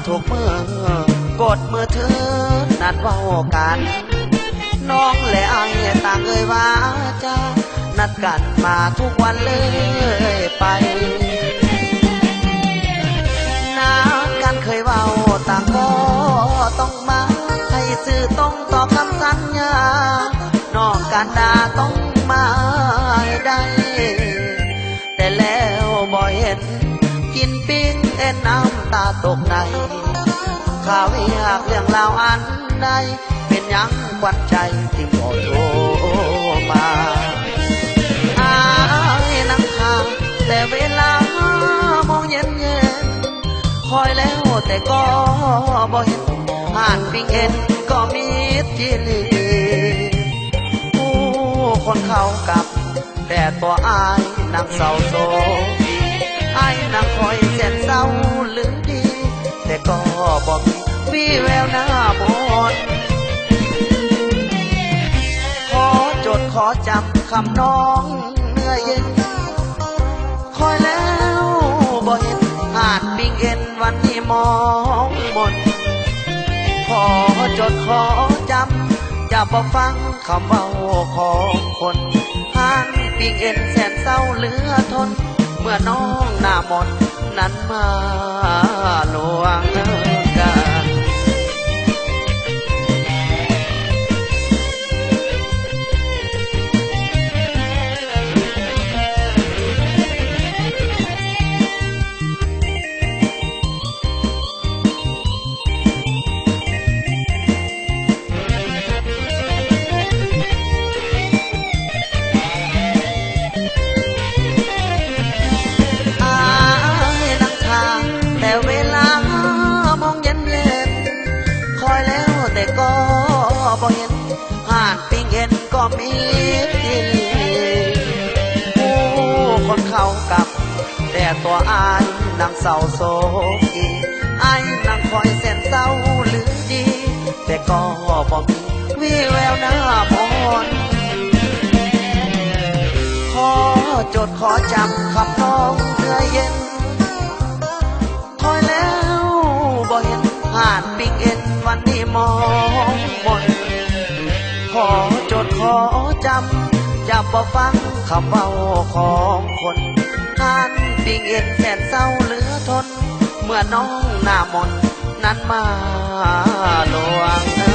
ทุกมือกดมือถือนัดเว้ากันน้องและไอ้ต่างเอ่ยว่าจะนัดกันมาทุกวันเลยไปนัดกันเคยเว้าต่างก็ต้องมาให้ซื่อตรงต่อคำสัญญานอกการด่าต้องมาได้แต่แล้วบ่เห็นกินปิ้งเอ็นน้ำตาตกในข่าวอยากเรื่องราวอันใดเป็นยังควันใจที่บ่โทรมาอ้ายนั่งทางแต่เวลามองเย็นเย็นคอยแล้วแต่ก็บ่เห็นห่านปิ้งเอ็นก็มีจิลีผู้คนเขากับแต่ตัวอายนั่งเศร้าโศกอายนั่งคอยแสนเศร้าหรือดีแต่ก็บ่มีวี่แววหน้ามนขอจดขอจำคำน้องเนื้อเย็นคอยแล้วบ่เห็นห่านปิ้งเอ็นวันนี้มองบนขอจดขอจำอย่าบ่ฟังคำเว้าของคนห่านปิ้งเอ็นแสนเศร้าเหลือทนเมื่อน้องหน้ามนนั้นมาลวงกันแต่ก็บ่เห็นห่านปิ้งเห็นก็มีกินผู้คนเขากับแต่ตัวอายนั่งเศร้าโศกีอายนั่งคอยแสนเศร้าหรือดีแต่ก็บ่มีวี่แววหน้ามนขอจดขอจำคำน้องเนื้อเย็นคอยแล้วบ่เห็นห่านปิ้งเอ็นวันนี้มองบนขอจดขอจำจะบ่ฟังคำเว้าของคนห่านปิ้งเอ็นแสนเศร้าเหลือทนเมื่อน้องหน้ามนนั้นมาลวง